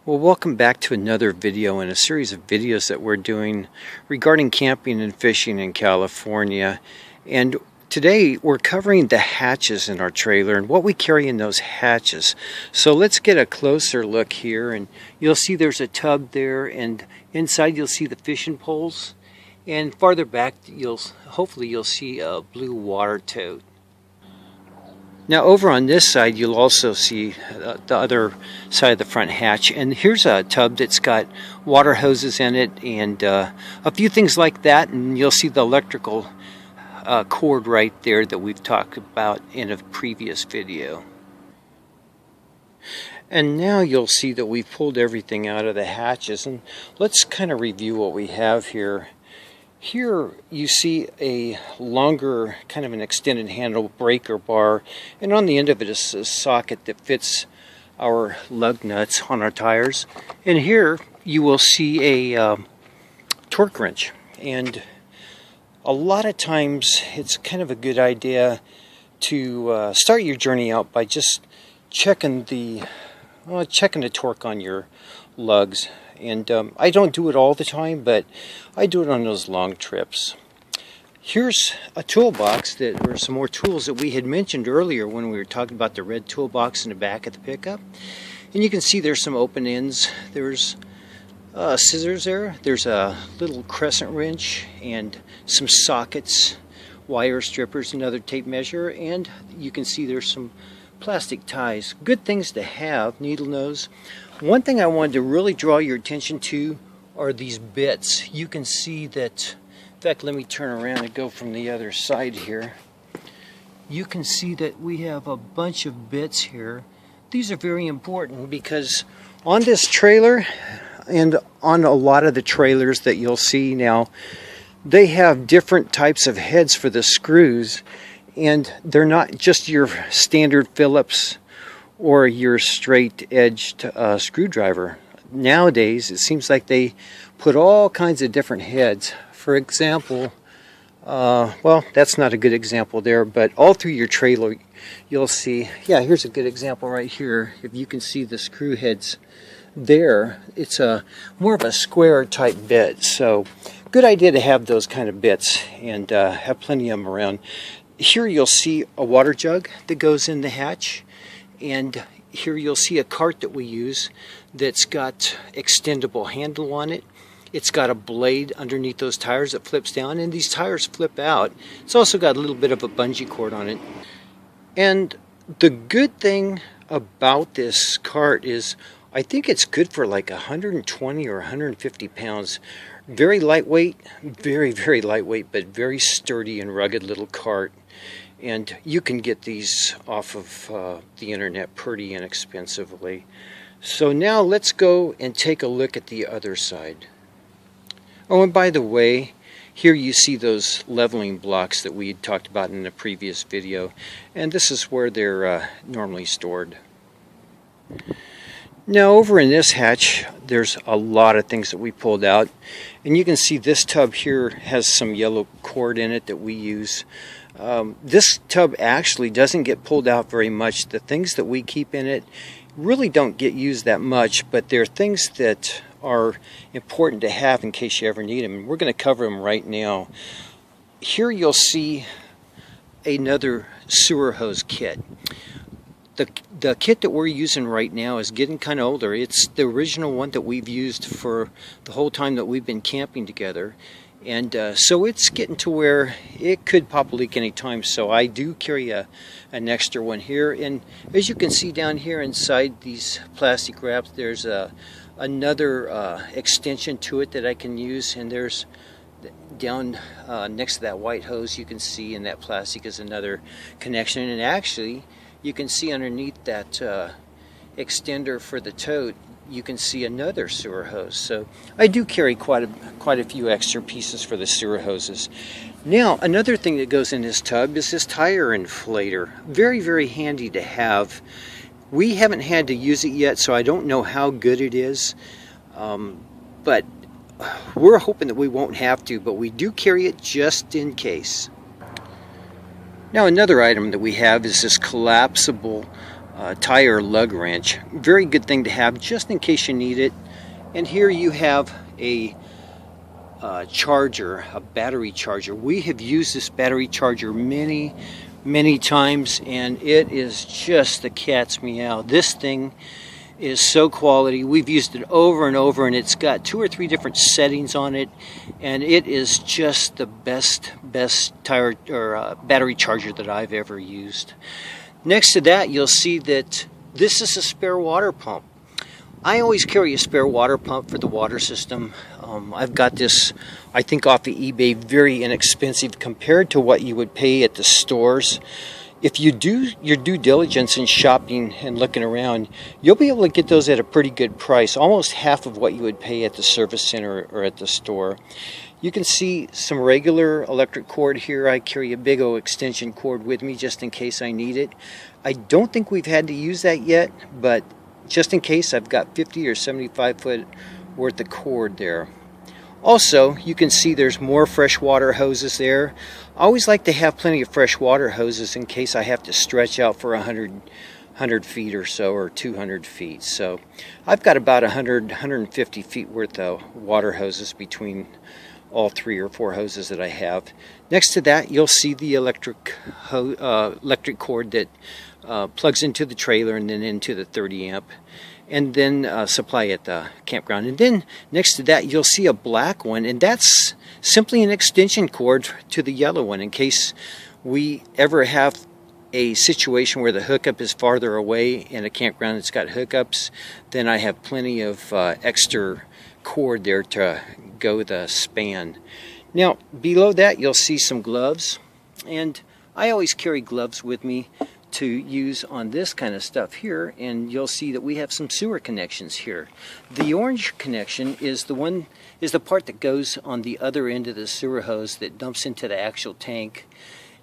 Well, welcome back to another video in a series of videos that we're doing regarding camping and fishing in California. And today we're covering the hatches in our trailer and what we carry in those hatches. So let's get a closer look here, and you'll see there's a tub there, and inside you'll see the fishing poles, and farther back hopefully you'll see a blue water tote. Now over on this side you'll also see the other side of the front hatch, and here's a tub that's got water hoses in it and a few things like that, and you'll see the electrical cord right there that we've talked about in a previous video. And now you'll see that we've pulled everything out of the hatches, and let's kind of review what we have here. Here you see a longer, kind of an extended handle breaker bar, and on the end of it is a socket that fits our lug nuts on our tires. And here you will see a torque wrench, and a lot of times it's kind of a good idea to start your journey out by just checking the torque on your lugs. And I don't do it all the time, but I do it on those long trips. Here's a toolbox that were some more tools that we had mentioned earlier when we were talking about the red toolbox in the back of the pickup. And you can see there's some open ends. There's scissors there. There's a little crescent wrench and some sockets, wire strippers, another tape measure, and you can see there's some plastic ties. Good things to have, needle nose. One thing I wanted to really draw your attention to are these bits. You can see that, in fact, let me turn around and go from the other side here. You can see that we have a bunch of bits here. These are very important because on this trailer and on a lot of the trailers that you'll see now, they have different types of heads for the screws, and they're not just your standard Phillips or your straight-edged screwdriver. Nowadays, it seems like they put all kinds of different heads. For example, well, that's not a good example there, but all through your trailer, you'll see, yeah, here's a good example right here. If you can see the screw heads there, it's more of a square type bit. So, good idea to have those kind of bits and have plenty of them around. Here you'll see a water jug that goes in the hatch. And here you'll see a cart that we use that's got extendable handle on it. It's got a blade underneath those tires that flips down, and these tires flip out. It's also got a little bit of a bungee cord on it. And the good thing about this cart is I think it's good for like 120 or 150 pounds. Very lightweight, very, very lightweight, but very sturdy and rugged little cart. And you can get these off of the internet pretty inexpensively. So now let's go and take a look at the other side. Oh, and by the way, here you see those leveling blocks that we had talked about in the previous video. And this is where they're normally stored. Now over in this hatch, there's a lot of things that we pulled out. And you can see this tub here has some yellow cord in it that we use. This tub actually doesn't get pulled out very much. The things that we keep in it really don't get used that much, but they're things that are important to have in case you ever need them. And we're going to cover them right now. Here you'll see another sewer hose kit. The kit that we're using right now is getting kind of older. It's the original one that we've used for the whole time that we've been camping together. And so it's getting to where it could pop a leak anytime. So I do carry an extra one here. And as you can see down here inside these plastic wraps, there's another extension to it that I can use. And there's down next to that white hose, you can see in that plastic is another connection. And actually, you can see underneath that extender for the tote, you can see another sewer hose. So I do carry quite a few extra pieces for the sewer hoses. Now another thing that goes in this tub is this tire inflator. Very, very handy to have. We haven't had to use it yet, so I don't know how good it is, but we're hoping that we won't have to, but we do carry it just in case. Now another item that we have is this collapsible tire lug wrench. Very good thing to have just in case you need it. And here you have a charger, a battery charger. We have used this battery charger many times, and it is just the cat's meow. This thing is so quality. We've used it over and over, and it's got 2 or 3 different settings on it, and it is just the best tire or battery charger that I've ever used. Next to that, you'll see that this is a spare water pump. I always carry a spare water pump for the water system. I've got this, I think, off of eBay, very inexpensive compared to what you would pay at the stores. If you do your due diligence in shopping and looking around, you'll be able to get those at a pretty good price, almost half of what you would pay at the service center or at the store. You can see some regular electric cord here. I carry a big old extension cord with me just in case I need it. I don't think we've had to use that yet, but just in case, I've got 50 or 75 foot worth of cord there. Also, you can see there's more freshwater hoses there. I always like to have plenty of freshwater hoses in case I have to stretch out for 100 feet or so, or 200 feet. So I've got about 150 feet worth of water hoses between all 3 or 4 hoses that I have. Next to that, you'll see the electric cord that plugs into the trailer and then into the 30 amp, and then supply at the campground. And then next to that, you'll see a black one, and that's simply an extension cord to the yellow one in case we ever have a situation where the hookup is farther away in a campground that's got hookups. Then I have plenty of extra cord there to go the span. Now below that, you'll see some gloves, and I always carry gloves with me to use on this kind of stuff here, and you'll see that we have some sewer connections here. The orange connection is the part that goes on the other end of the sewer hose that dumps into the actual tank,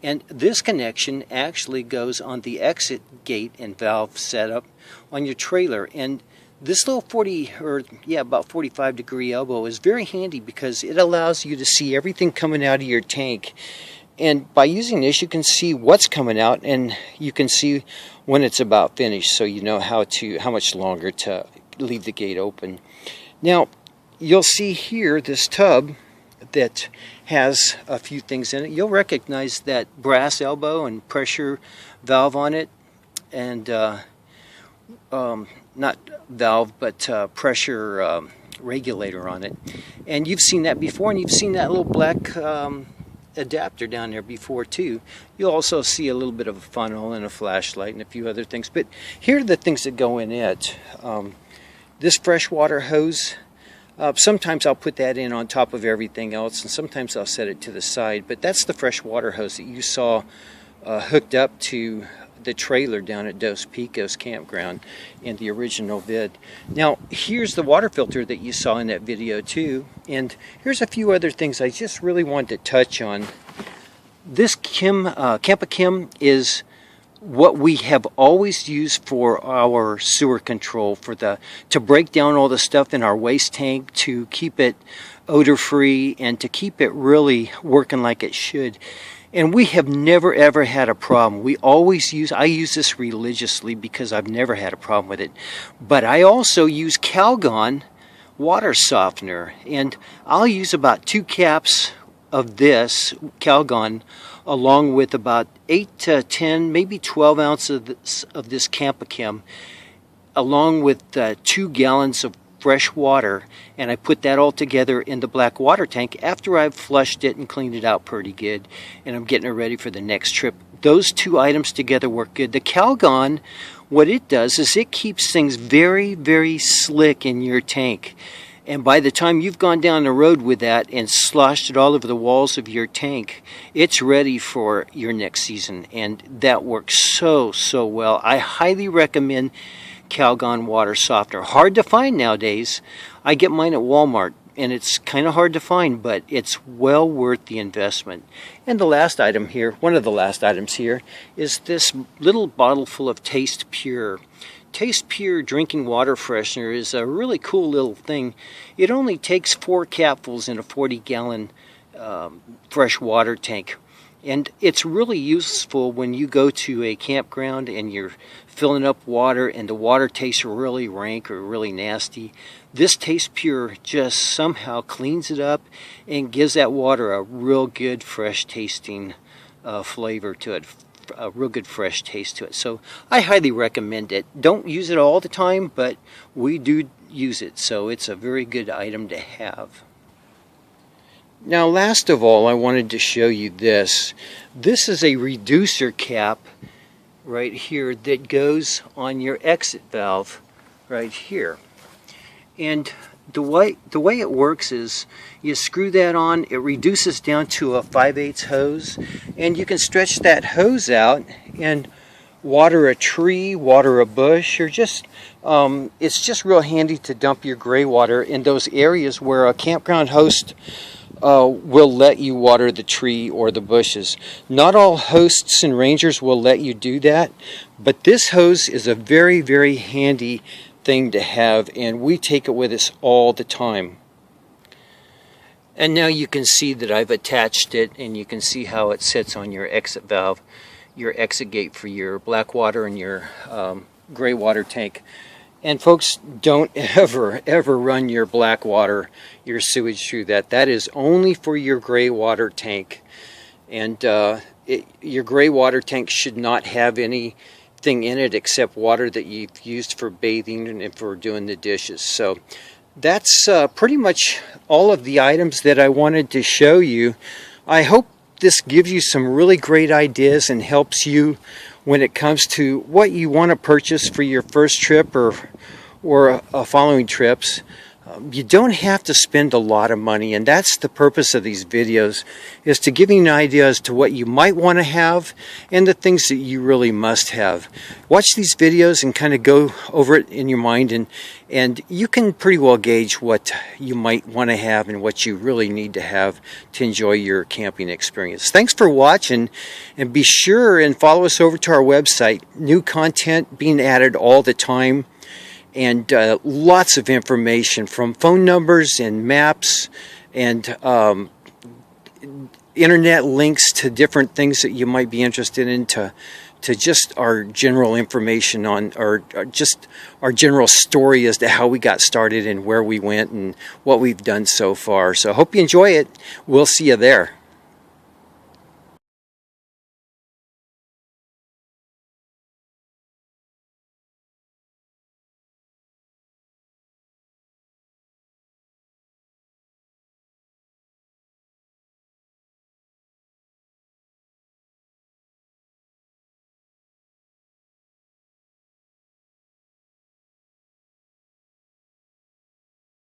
and this connection actually goes on the exit gate and valve setup on your trailer. And this little about 45 degree elbow is very handy because it allows you to see everything coming out of your tank. And by using this, you can see what's coming out, and you can see when it's about finished, so you know how much longer to leave the gate open. Now, you'll see here this tub that has a few things in it. You'll recognize that brass elbow and pressure valve on it, and not valve, but pressure regulator on it. And you've seen that before, and you've seen that little black adapter down there before too. You'll also see a little bit of a funnel and a flashlight and a few other things, but here are the things that go in it. This freshwater hose, sometimes I'll put that in on top of everything else, and sometimes I'll set it to the side, but that's the freshwater hose that you saw hooked up to the trailer down at Dos Picos campground in the original vid. Now here's the water filter that you saw in that video too, and here's a few other things I just really wanted to touch on. This Campa-Chem is what we have always used for our sewer control, to break down all the stuff in our waste tank, to keep it odor free and to keep it really working like it should. And we have never ever had a problem. I use this religiously because I've never had a problem with it. But I also use Calgon water softener, and I'll use about 2 caps of this Calgon along with about 8 to 10, maybe 12 ounces of this Campa-Chem, along with 2 gallons of fresh water, and I put that all together in the black water tank after I've flushed it and cleaned it out pretty good, and I'm getting it ready for the next trip. Those 2 items together work good. The Calgon, what it does is it keeps things very, very slick in your tank, and by the time you've gone down the road with that and sloshed it all over the walls of your tank, it's ready for your next season, and that works so well. I highly recommend Calgon water softener. Hard to find nowadays. I get mine at Walmart, and it's kind of hard to find, but it's well worth the investment. And the last item here, one of the last items here, is this little bottle full of Taste Pure. Taste Pure drinking water freshener is a really cool little thing. It only takes 4 capfuls in a 40-gallon fresh water tank. And it's really useful when you go to a campground and you're filling up water and the water tastes really rank or really nasty. This Taste Pure just somehow cleans it up and gives that water a real good fresh tasting flavor to it, a real good fresh taste to it. So I highly recommend it. Don't use it all the time, but we do use it, so it's a very good item to have. Now last of all, I wanted to show you this. This is a reducer cap right here that goes on your exit valve right here. And the way it works is you screw that on, it reduces down to a 5/8 hose, and you can stretch that hose out and water a tree, water a bush, or just it's just real handy to dump your gray water in those areas where a campground host will let you water the tree or the bushes. Not all hosts and rangers will let you do that, but this hose is a very, very handy thing to have, and we take it with us all the time. And now you can see that I've attached it, and you can see how it sits on your exit valve, your exit gate for your black water and your gray water tank. And folks, don't ever run your black water, your sewage through that. That is only for your gray water tank. And your gray water tank should not have anything in it except water that you've used for bathing and for doing the dishes. So that's pretty much all of the items that I wanted to show you. I hope this gives you some really great ideas and helps you when it comes to what you want to purchase for your first trip or following trips. You don't have to spend a lot of money, and that's the purpose of these videos, is to give you an idea as to what you might want to have and the things that you really must have. Watch these videos and kind of go over it in your mind, and you can pretty well gauge what you might want to have and what you really need to have to enjoy your camping experience. Thanks for watching, and be sure and follow us over to our website. New content being added all the time, and lots of information from phone numbers and maps and internet links to different things that you might be interested in, to just our general information on, or just our general story as to how we got started and where we went and what we've done so far. So I hope you enjoy it. We'll see you there.